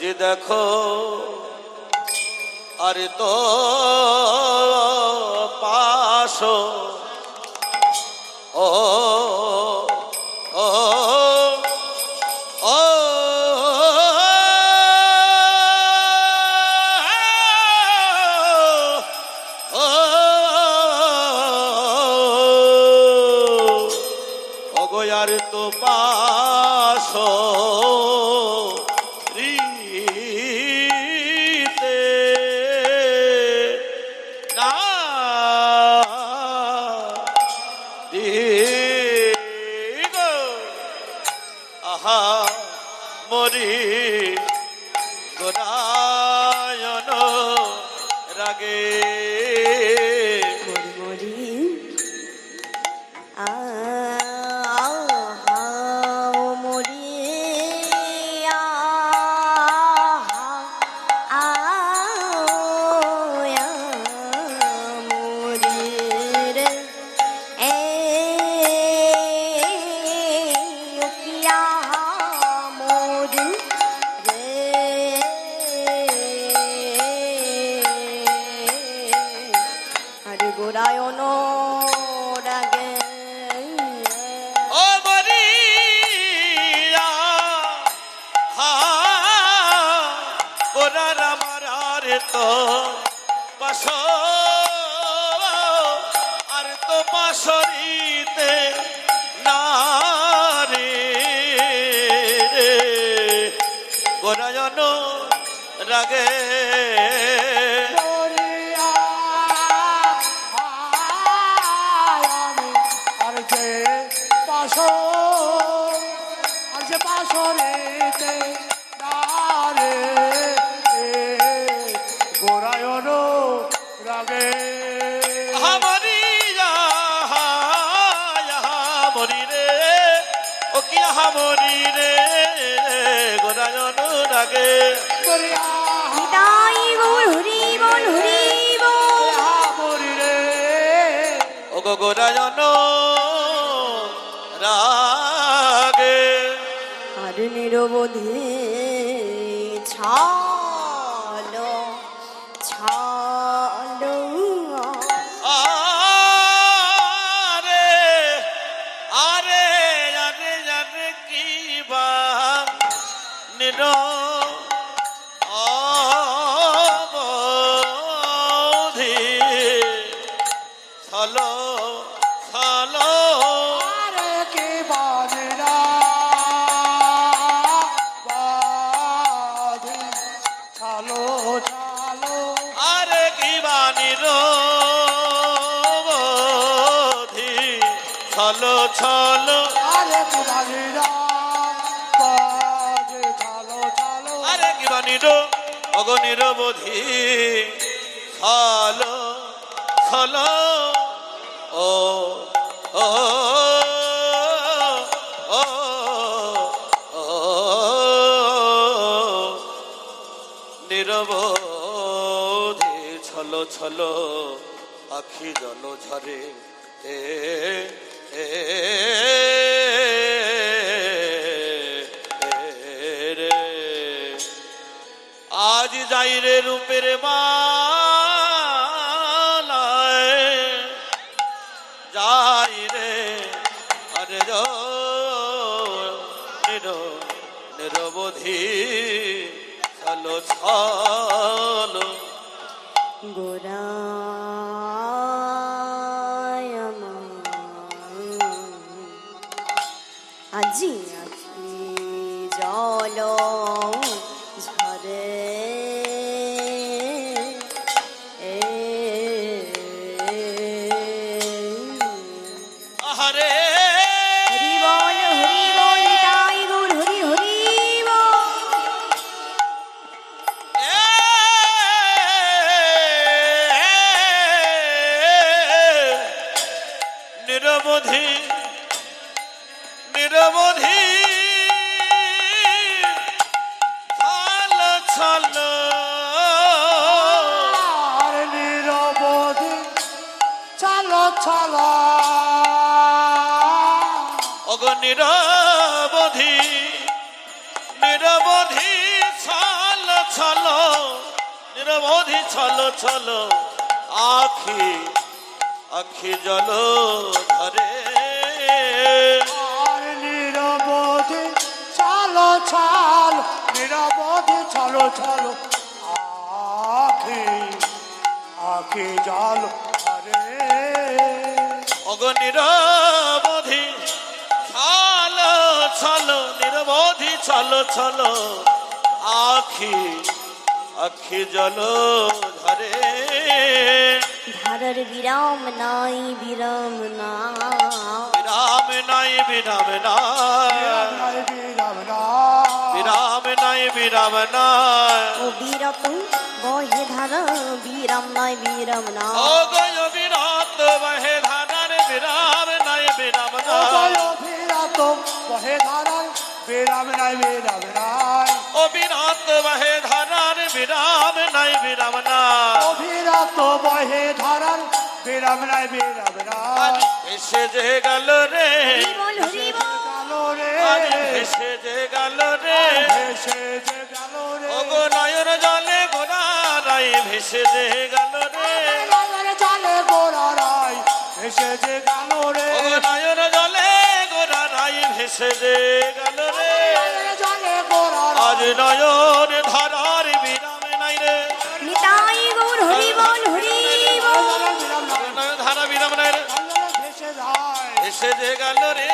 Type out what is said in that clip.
যে দেখো আরে তো পাশ ও ও ও অগয়ার তো পাশ মরি গোরায়ন রাগে মরি গোরায়ন রাগে ও মরিয়া হা গোরার আমার আর তো পাশ আর তো পাশরিতে না রে গোরায়ন রাগে পাশরেতে দারে গোরায়ন রাগে হামরিয়া মরি রে ও কি হামরি রে গোরায়ন রাগে নিতাই গৌর হরি বল হরি বল মরি রে ও গো গোরায়ন রাগে আর নিরবধি ছালো ছালো আরে আরে আরে আরে কি বা নির অবধি ছলো ছলো আরে কি বাজরা বাজে ছালো ছালো আরে কি বানির অবধি ছলো ছলো আরে কি বাজরা বাজে ছালো ছালো আরে কি বানির অগনিরবধি ছলো ছলো ও ও ও ও নিরবধি ছলো ছলো আখি জল ঝরে এ এ রে আজ যাই রে রূপের মালায় যাই রে আরে নিরবধি ছলো ছলো গোরায় আজি আখি জল ঝরে আহারে হরি বল নিতাই গৌর হরি হরি বল নিরবধি নিরবধি ছলো ছলো আর নিরবধি ছালো ছালো অগ নিরবধি নিরবধি ছলো ছলো নিরবধি ছলো ছলো আখি আখি জল ধরে আর নিরবধি চালো চাল নিরবধি চলো চলো আখি আখি জল ধরে অগ নিরবধি ছলো ছলো নিরবধি ছলো ছলো আখি আখি জল ধরে ধারার বিরাম নাই বিরাম না বিরাম নাই বিরাম নাই বিরাম নাই বিরাম নাই ও বিরত বহে ধারা বিরাম নাই বিরাম না ও গয় বিরাত বহে ধারার বিরাম নাই বিরাম নাই বহে ধারায় বেরাম নাই বেরাম নাই ও বিরাত বহে ধারার বিরাম নাই বিরাম নাই অভিরাত বহে ধারার বেরাম নাই বেরাম আজ নাই এসে যে গেল রে হরি বল হরি বল গেল রে আজ এসে যে গেল রে ভেসে যে গেল রে ও গো নয়ন জলে গোড়ারাই ভেসে যে গেল রে চলে গোড়া রায় ভেসে যে গেল রে ও গো নয়ন জলে গোড়ারাই ভেসে যে গেল রে চলে গোড়া আজ নয়ন ধারার বিরাম নাই রে নিতাই গৌর হরি বল হরি বল নয়ন ধারা বিরাম নাই রে ভেসে যায় ভেসে যে গেল রে